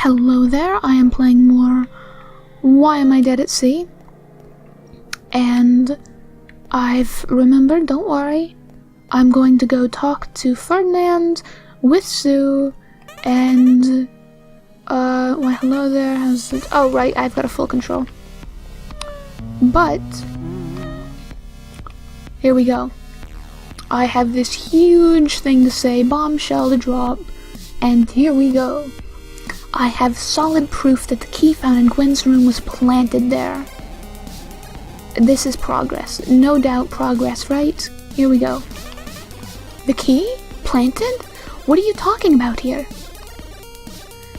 Hello there, I am playing more Why Am I Dead at Sea? And I've remembered, don't worry, I'm going to go talk to Ferdinand with Sue, and, why hello there, oh right, I've got a full control. But, here we go. I have this huge thing to say, bombshell to drop, and here we go. I have solid proof that the key found in Gwen's room was planted there. This is progress. No doubt progress, right? Here we go. The key? Planted? What are you talking about here?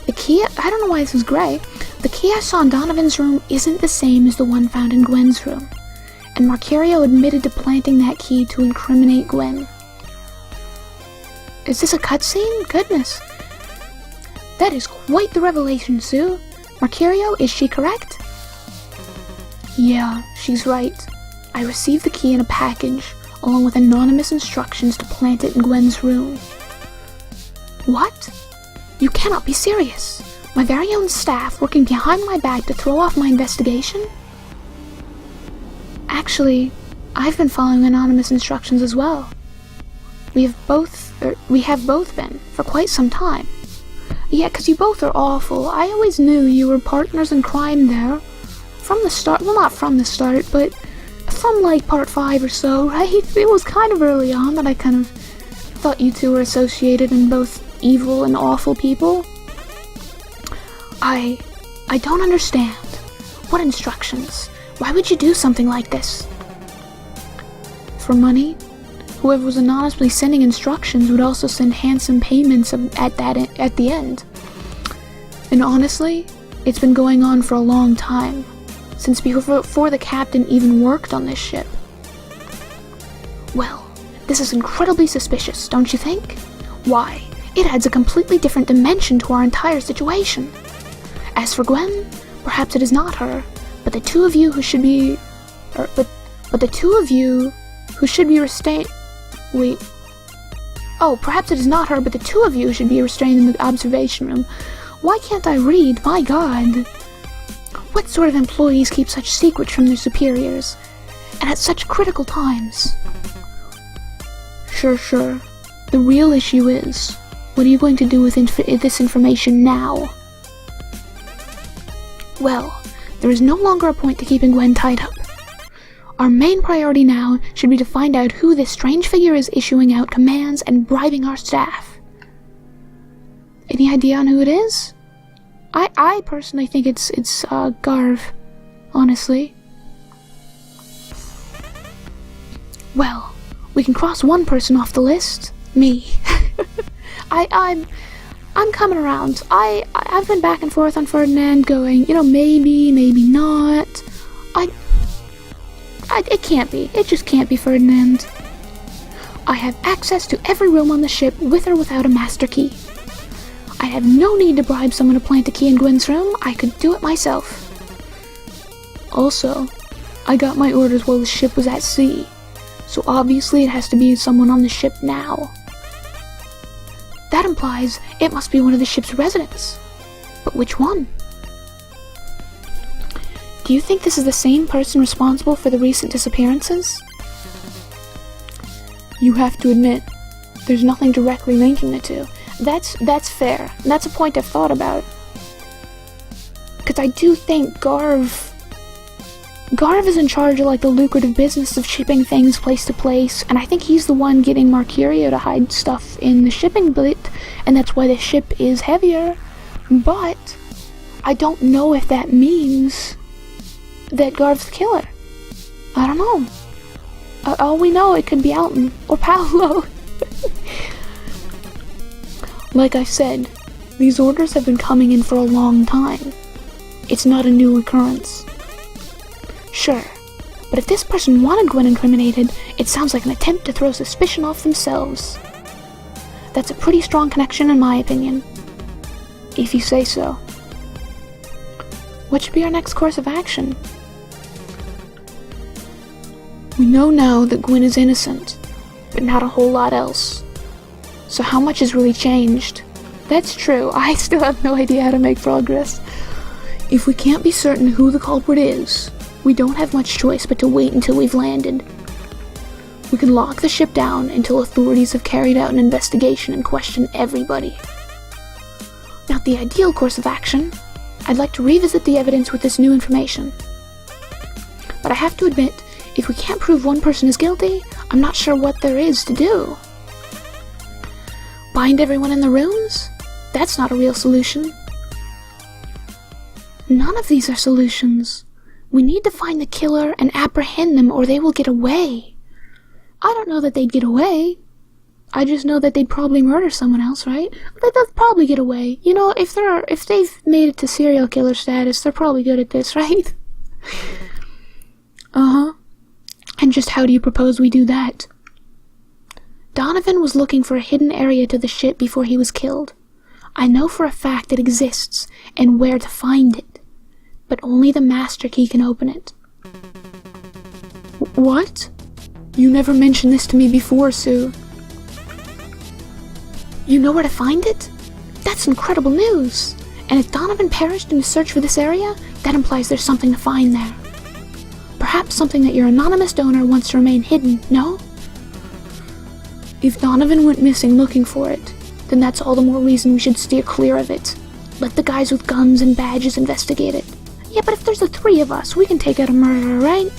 The key? I don't know why this is gray. The key I saw in Donovan's room isn't the same as the one found in Gwen's room. And Mercurio admitted to planting that key to incriminate Gwen. Is this a cutscene? Goodness. That is quite the revelation, Sue. Mercurio, is she correct? Yeah, she's right. I received the key in a package, along with anonymous instructions to plant it in Gwen's room. What? You cannot be serious. My very own staff working behind my back to throw off my investigation? Actually, I've been following anonymous instructions as well. We have both been, for quite some time. Yeah, 'cause you both are awful. I always knew you were partners in crime there. From the start, well, not from the start, but from like part 5 or so, right? It was kind of early on that I kind of thought you two were associated and both evil and awful people. I don't understand. What instructions? Why would you do something like this? For money? Whoever was anonymously sending instructions would also send handsome payments at the end. And honestly, it's been going on for a long time, since before the captain even worked on this ship. Well, this is incredibly suspicious, don't you think? Why, it adds a completely different dimension to our entire situation. As for Gwen, perhaps it is not her, but the two of you who should be... but the two of you who should be restrained... Wait. Oh, perhaps it is not her, but the two of you should be restrained in the observation room. Why can't I read? My God. What sort of employees keep such secrets from their superiors? And at such critical times? Sure. The real issue is, what are you going to do with this information now? Well, there is no longer a point to keeping Gwen tied up. Our main priority now should be to find out who this strange figure is issuing out commands and bribing our staff. Any idea on who it is? I personally think it's Garv, honestly. Well, we can cross one person off the list. Me. I'm coming around. I've been back and forth on Ferdinand going, maybe not. It can't be. It just can't be Ferdinand. I have access to every room on the ship with or without a master key. I have no need to bribe someone to plant a key in Gwen's room. I could do it myself. Also, I got my orders while the ship was at sea, so obviously it has to be someone on the ship now. That implies it must be one of the ship's residents. But which one? Do you think this is the same person responsible for the recent disappearances? You have to admit, there's nothing directly linking the two. That's fair. That's a point I've thought about. Because I do think Garv is in charge of the lucrative business of shipping things place to place, and I think he's the one getting Mercurio to hide stuff in the shipping bit, and that's why the ship is heavier. But I don't know if that means that Garv's the killer. I don't know. All we know, it could be Alton or Paolo. Like I said, these orders have been coming in for a long time. It's not a new occurrence. Sure, but if this person wanted Gwen incriminated, it sounds like an attempt to throw suspicion off themselves. That's a pretty strong connection in my opinion. If you say so. What should be our next course of action? We know now that Gwen is innocent, but not a whole lot else. So how much has really changed? That's true. I still have no idea how to make progress. If we can't be certain who the culprit is, we don't have much choice but to wait until we've landed. We can lock the ship down until authorities have carried out an investigation and questioned everybody. Now, the ideal course of action, I'd like to revisit the evidence with this new information. But I have to admit, if we can't prove one person is guilty, I'm not sure what there is to do. Bind everyone in the rooms? That's not a real solution. None of these are solutions. We need to find the killer and apprehend them or they will get away. I don't know that they'd get away. I just know that they'd probably murder someone else, right? They'll probably get away. You know, if they've made it to serial killer status, they're probably good at this, right? Uh-huh. And just how do you propose we do that? Donovan was looking for a hidden area to the ship before he was killed. I know for a fact it exists and where to find it, but only the master key can open it. What? You never mentioned this to me before, Sue. You know where to find it? That's incredible news! And if Donovan perished in the search for this area, that implies there's something to find there. Perhaps something that your anonymous donor wants to remain hidden, no? If Donovan went missing looking for it, then that's all the more reason we should steer clear of it. Let the guys with guns and badges investigate it. Yeah, but if there's the three of us, we can take out a murderer, right?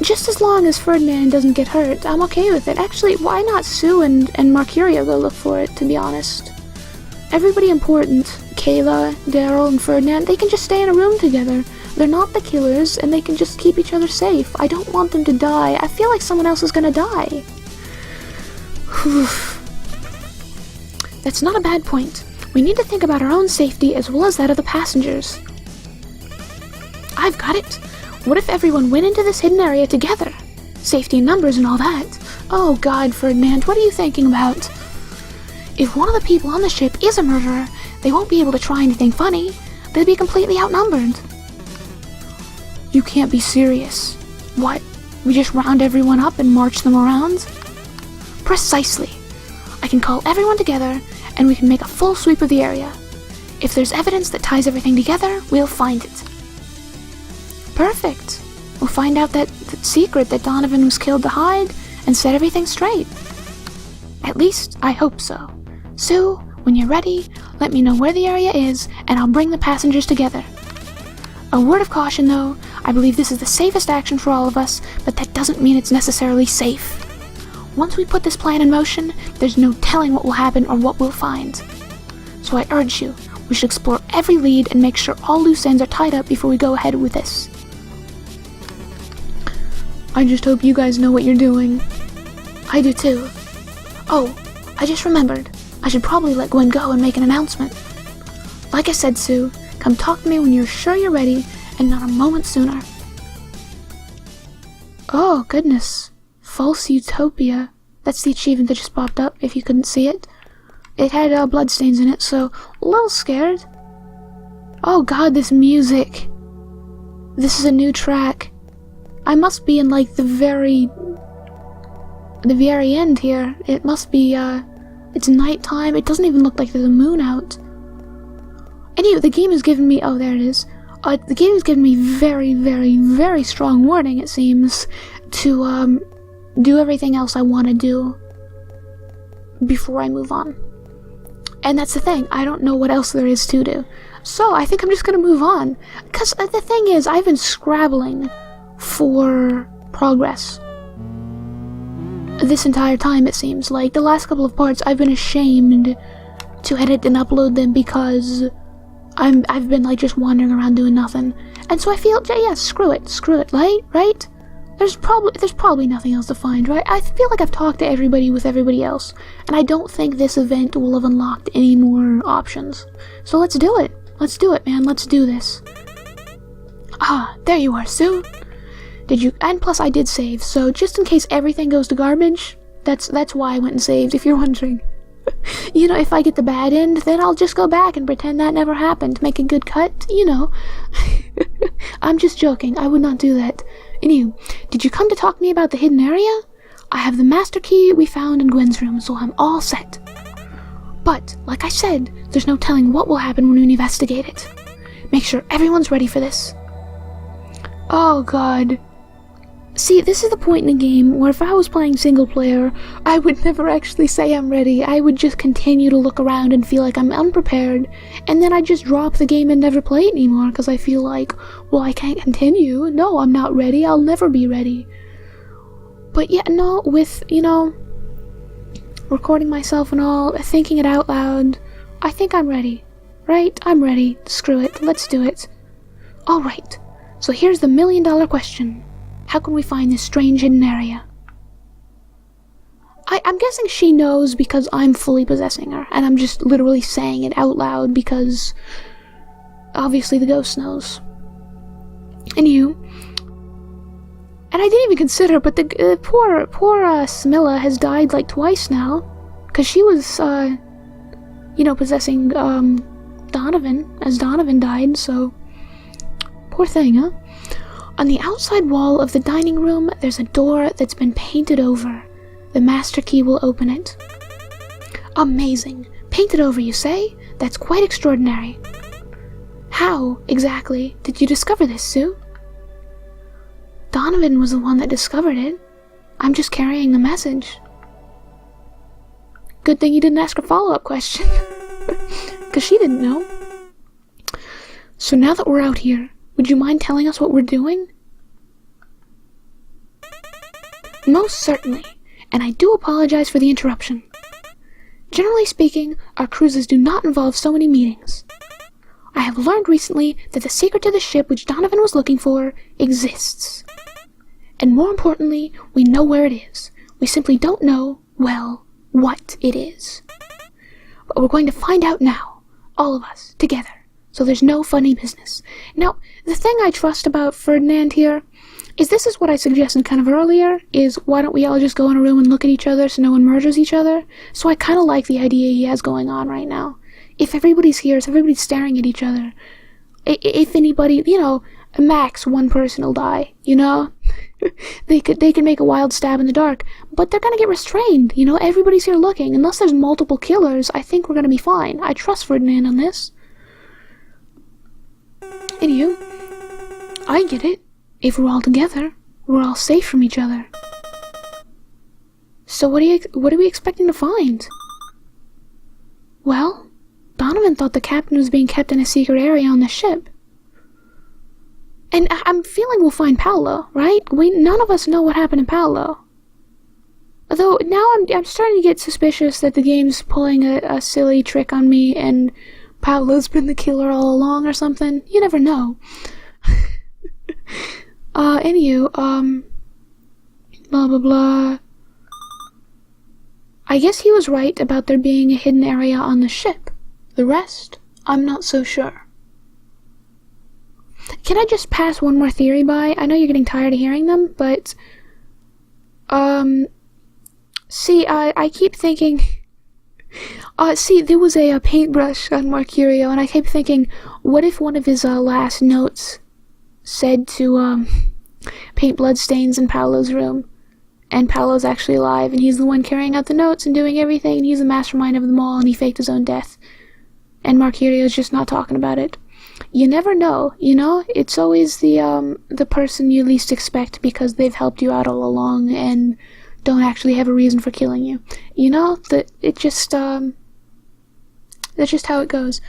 Just as long as Ferdinand doesn't get hurt, I'm okay with it. Actually, why not Sue and Mercurio go look for it, to be honest? Everybody important, Kayla, Daryl, and Ferdinand, they can just stay in a room together. They're not the killers, and they can just keep each other safe. I don't want them to die. I feel like someone else is gonna die. That's not a bad point. We need to think about our own safety as well as that of the passengers. I've got it. What if everyone went into this hidden area together? Safety in numbers and all that. Oh God, Ferdinand, what are you thinking about? If one of the people on the ship is a murderer, they won't be able to try anything funny. They'll be completely outnumbered. You can't be serious. What? We just round everyone up and march them around? Precisely. I can call everyone together, and we can make a full sweep of the area. If there's evidence that ties everything together, we'll find it. Perfect. We'll find out that secret that Donovan was killed to hide, and set everything straight. At least, I hope so. Sue, when you're ready, let me know where the area is, and I'll bring the passengers together. A word of caution, though, I believe this is the safest action for all of us, but that doesn't mean it's necessarily safe. Once we put this plan in motion, there's no telling what will happen or what we'll find. So I urge you, we should explore every lead and make sure all loose ends are tied up before we go ahead with this. I just hope you guys know what you're doing. I do too. Oh, I just remembered. I should probably let Gwen go and make an announcement. Like I said, Sue, come talk to me when you're sure you're ready, and not a moment sooner. Oh, goodness. False Utopia. That's the achievement that just popped up, if you couldn't see it. It had bloodstains in it, so a little scared. Oh God, this music. This is a new track. I must be in like the very end here. It must be, it's nighttime. It doesn't even look like there's a moon out. Anyway, the game has given me, oh there it is. The game has given me very, very, very strong warning, it seems, to, do everything else I want to do before I move on. And that's the thing, I don't know what else there is to do. So I think I'm just gonna move on. Because the thing is, I've been scrabbling for progress this entire time, it seems. Like, the last couple of parts, I've been ashamed to edit and upload them because I've been, like, just wandering around doing nothing. And so I feel, yeah, screw it, right? There's probably nothing else to find, right? I feel like I've talked to everybody with everybody else, and I don't think this event will have unlocked any more options. So let's do it. Let's do it, man. Let's do this. Ah, there you are, Sue. And plus I did save, so just in case everything goes to garbage, that's why I went and saved, if you're wondering. You know, if I get the bad end, then I'll just go back and pretend that never happened, make a good cut, you know. I'm just joking, I would not do that. Anywho, did you come to talk to me about the hidden area? I have the master key we found in Gwen's room, so I'm all set. But, like I said, there's no telling what will happen when we investigate it. Make sure everyone's ready for this. Oh god. See, this is the point in the game where if I was playing single player, I would never actually say I'm ready. I would just continue to look around and feel like I'm unprepared, and then I'd just drop the game and never play it anymore because I feel like, well, I can't continue. No, I'm not ready. I'll never be ready. But yeah, no, with, recording myself and all, thinking it out loud, I think I'm ready. Right? I'm ready. Screw it. Let's do it. Alright, so here's the million-dollar question. How can we find this strange hidden area? I'm guessing she knows because I'm fully possessing her, and I'm just literally saying it out loud because obviously the ghost knows. And you. And I didn't even consider, but the poor Smilla has died like twice now, because she was, possessing Donovan, as Donovan died, so poor thing, huh? On the outside wall of the dining room, there's a door that's been painted over. The master key will open it. Amazing. Painted over, you say? That's quite extraordinary. How, exactly, did you discover this, Sue? Donovan was the one that discovered it. I'm just carrying the message. Good thing you didn't ask a follow-up question. Because she didn't know. So now that we're out here, would you mind telling us what we're doing? Most certainly, and I do apologize for the interruption. Generally speaking, our cruises do not involve so many meetings. I have learned recently that the secret to the ship which Donovan was looking for exists. And more importantly, we know where it is. We simply don't know, well, what it is. But we're going to find out now, all of us, together. So there's no funny business. Now, the thing I trust about Ferdinand here is this is what I suggested kind of earlier, is why don't we all just go in a room and look at each other so no one murders each other? So I kind of like the idea he has going on right now. If everybody's here, if everybody's staring at each other, if anybody, max one person will die, They could make a wild stab in the dark, but they're gonna get restrained, everybody's here looking. Unless there's multiple killers, I think we're gonna be fine. I trust Ferdinand on this. Anywho, I get it. If we're all together, we're all safe from each other. So what are we expecting to find? Well, Donovan thought the captain was being kept in a secret area on the ship. And I'm feeling we'll find Paolo, right? None of us know what happened to Paolo. Although now I'm starting to get suspicious that the game's pulling a silly trick on me and Paolo's been the killer all along or something. You never know. Blah blah blah. I guess he was right about there being a hidden area on the ship. The rest, I'm not so sure. Can I just pass one more theory by? I know you're getting tired of hearing them, but see, I keep thinking there was a paintbrush on Mercurio, and I kept thinking, what if one of his last notes said to paint bloodstains in Paolo's room, and Paolo's actually alive, and he's the one carrying out the notes and doing everything, and he's the mastermind of them all, and he faked his own death, and Mercurio's just not talking about it. You never know, it's always the person you least expect because they've helped you out all along and don't actually have a reason for killing you. That's just how it goes.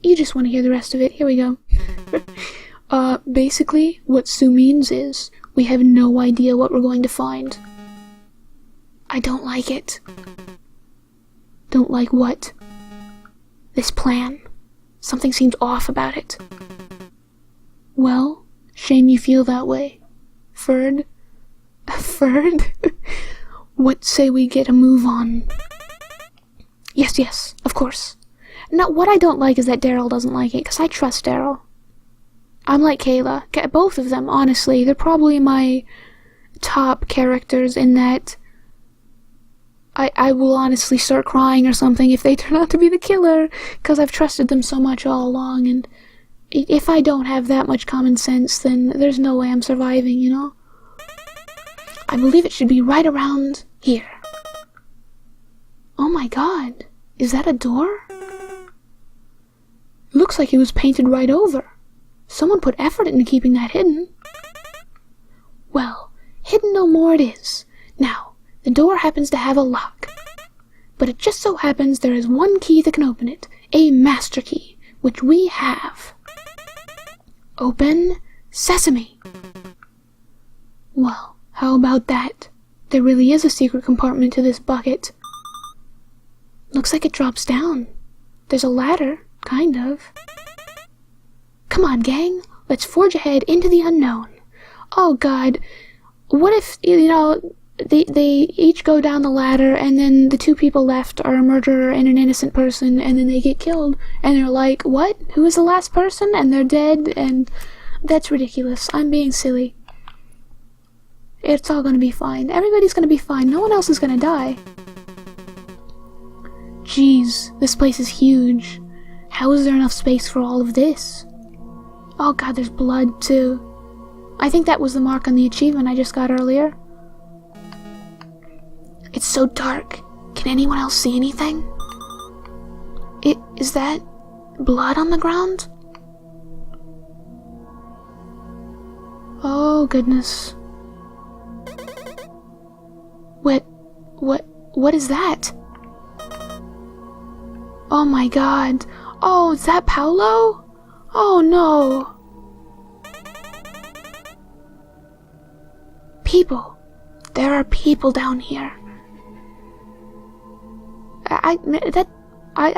You just want to hear the rest of it. Here we go. Basically, what Sue means is, we have no idea what we're going to find. I don't like it. Don't like what? This plan. Something seems off about it. Well, shame you feel that way. Ferd? What say we get a move on? Yes, of course. Now, what I don't like is that Daryl doesn't like it, because I trust Daryl. I'm like Kayla. Both of them, honestly. They're probably my top characters in that I will honestly start crying or something if they turn out to be the killer, because I've trusted them so much all along, and if I don't have that much common sense, then there's no way I'm surviving, I believe it should be right around here. Oh my god. Is that a door? Looks like it was painted right over. Someone put effort into keeping that hidden. Well, hidden no more it is. Now, the door happens to have a lock. But it just so happens there is one key that can open it. A master key, which we have. Open sesame. Well, how about that? There really is a secret compartment to this bucket. Looks like it drops down. There's a ladder, kind of. Come on, gang. Let's forge ahead into the unknown. Oh, God. What if, they each go down the ladder, and then the two people left are a murderer and an innocent person, and then they get killed, and they're like, what? Who is the last person? And they're dead, and that's ridiculous. I'm being silly. It's all gonna be fine. Everybody's gonna be fine. No one else is gonna die. Jeez, this place is huge. How is there enough space for all of this? Oh God, there's blood too. I think that was the mark on the achievement I just got earlier. It's so dark. Can anyone else see anything? Is that blood on the ground? Oh goodness. What is that? Oh my God. Oh, is that Paolo? Oh no. People. There are people down here. I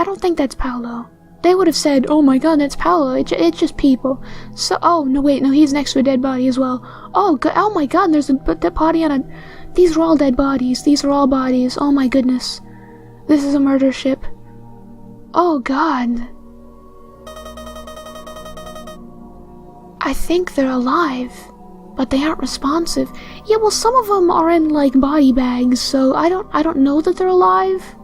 don't think that's Paolo. They would have said, oh my God, that's Paolo. It's just people. So, oh, no, wait, no, he's next to a dead body as well. Oh, oh my God, there's a dead body on a... These are all dead bodies. These are all bodies. Oh my goodness. This is a murder ship. Oh God. I think they're alive, but they aren't responsive. Yeah, well, some of them are in, like, body bags, so I don't know that they're alive.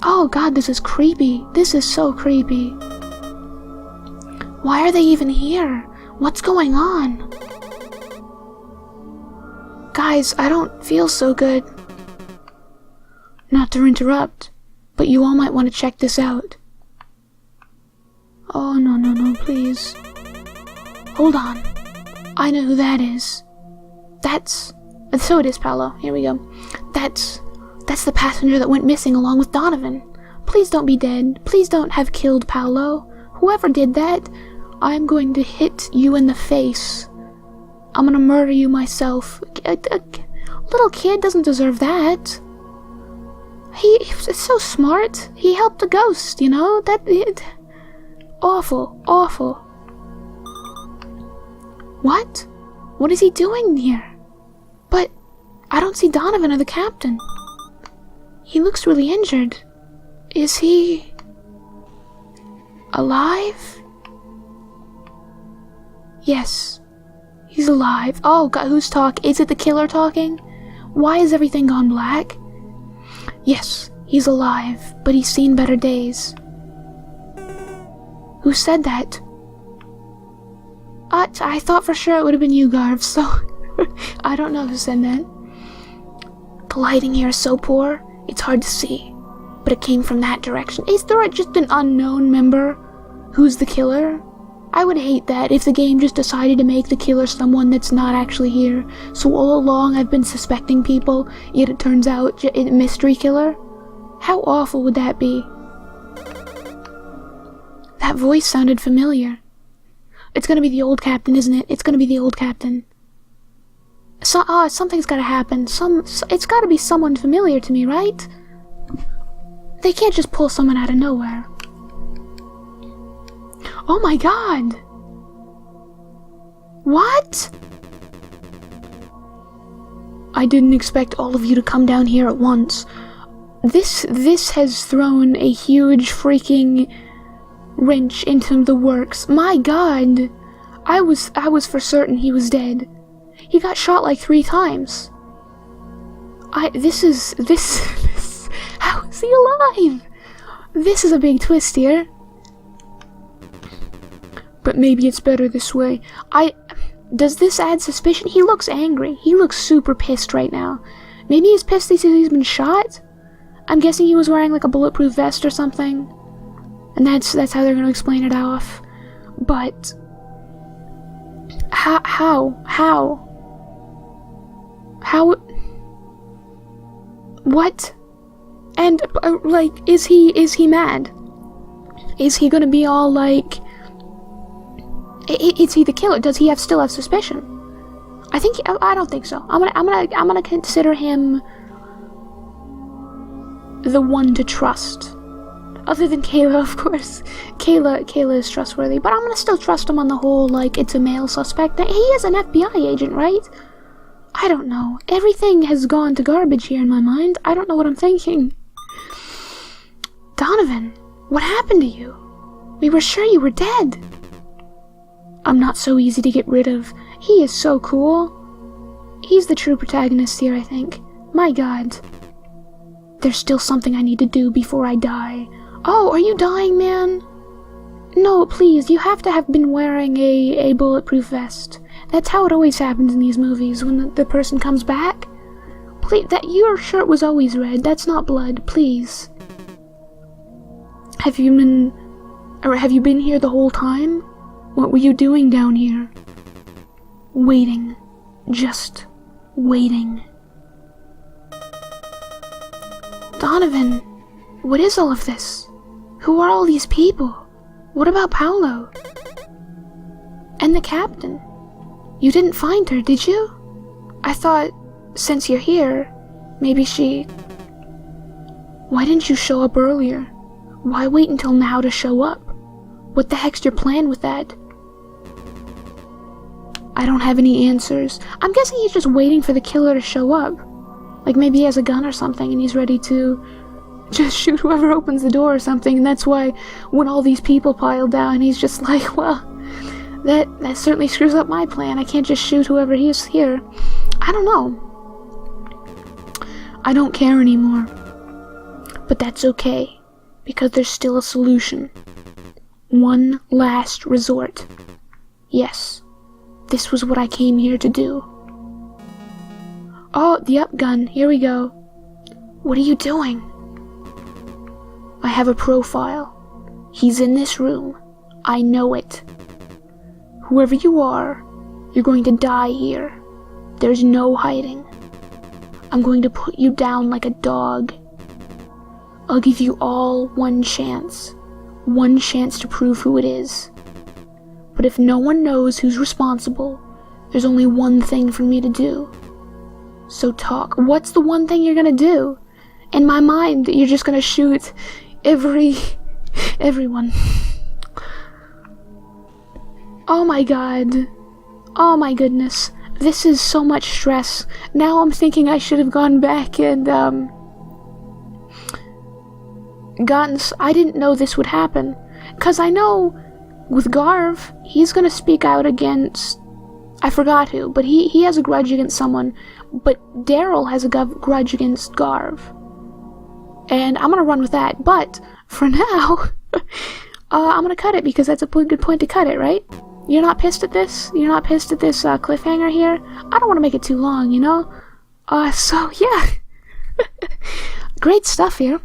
Oh God, this is creepy. This is so creepy. Why are they even here? What's going on? Guys, I don't feel so good. Not to interrupt, but you all might want to check this out. Oh, no, please. Hold on. I know who that is. So it is, Paolo. Here we go. That's the passenger that went missing along with Donovan. Please don't be dead. Please don't have killed Paolo. Whoever did that, I'm going to hit you in the face. I'm gonna murder you myself. A little kid doesn't deserve that. He's so smart. He helped a ghost, you know? Awful, awful. What? What is he doing here? But I don't see Donovan or the captain. He looks really injured. Is he alive? Yes, he's alive. Oh God, who's talking? Is it the killer talking? Why is everything gone black? Yes, he's alive, but he's seen better days. Who said that? I thought for sure it would have been you, Garv, so I don't know who said that. The lighting here is so poor, it's hard to see, but it came from that direction. Is there just an unknown member who's the killer? I would hate that if the game just decided to make the killer someone that's not actually here. So all along I've been suspecting people, yet it turns out a mystery killer? How awful would that be? That voice sounded familiar. It's gonna be the old captain, isn't it? It's gonna be the old captain. Something's gotta happen. It's gotta be someone familiar to me, right? They can't just pull someone out of nowhere. Oh my God! What? I didn't expect all of you to come down here at once. This has thrown a huge freaking wrench into the works. My God! I was for certain he was dead. He got shot like 3 times. How is he alive? This is a big twist here. But maybe it's better this way. Does this add suspicion? He looks angry. He looks super pissed right now. Maybe he's pissed because he's been shot? I'm guessing he was wearing like a bulletproof vest or something. And that's how they're gonna explain it off. But how? What? And like, is he mad? Is he gonna be all like, is he the killer? Does he still have suspicion? I don't think so. I'm gonna consider him the one to trust. Other than Kayla, of course. Kayla is trustworthy, but I'm gonna still trust him on the whole, like, it's a male suspect. He is an FBI agent, right? I don't know. Everything has gone to garbage here in my mind. I don't know what I'm thinking. Donovan, what happened to you? We were sure you were dead. I'm not so easy to get rid of. He is so cool. He's the true protagonist here, I think. My God. There's still something I need to do before I die. Oh, are you dying, man? No, please, you have to have been wearing a bulletproof vest. That's how it always happens in these movies, when the person comes back. Please, your shirt was always red. That's not blood, please. Have you been here the whole time? What were you doing down here? Waiting. Just waiting. Donovan, what is all of this? Who are all these people? What about Paolo? And the captain? You didn't find her, did you? I thought, since you're here, maybe she... Why didn't you show up earlier? Why wait until now to show up? What the heck's your plan with that? I don't have any answers. I'm guessing he's just waiting for the killer to show up. Like maybe he has a gun or something and he's ready to just shoot whoever opens the door or something, and that's why when all these people pile down, he's just like, well, that certainly screws up my plan. I can't just shoot whoever is here. I don't know. I don't care anymore. But that's okay, because there's still a solution. One last resort. Yes, this was what I came here to do. Oh, the up gun. Here we go. What are you doing? I have a profile. He's in this room. I know it. Whoever you are, you're going to die here. There's no hiding. I'm going to put you down like a dog. I'll give you all one chance. One chance to prove who it is. But if no one knows who's responsible, there's only one thing for me to do. So talk. What's the one thing you're gonna do? In my mind, you're just gonna shoot everyone. Oh my God. Oh my goodness. This is so much stress. Now I'm thinking I should have gone back and, I didn't know this would happen. 'Cause I know with Garv, he's gonna speak out against, I forgot who, but he has a grudge against someone. But Daryl has a grudge against Garv. And I'm gonna run with that. But for now, I'm gonna cut it because that's a good point to cut it, right? You're not pissed at this? You're not pissed at this cliffhanger here? I don't want to make it too long, you know? So yeah. Great stuff here.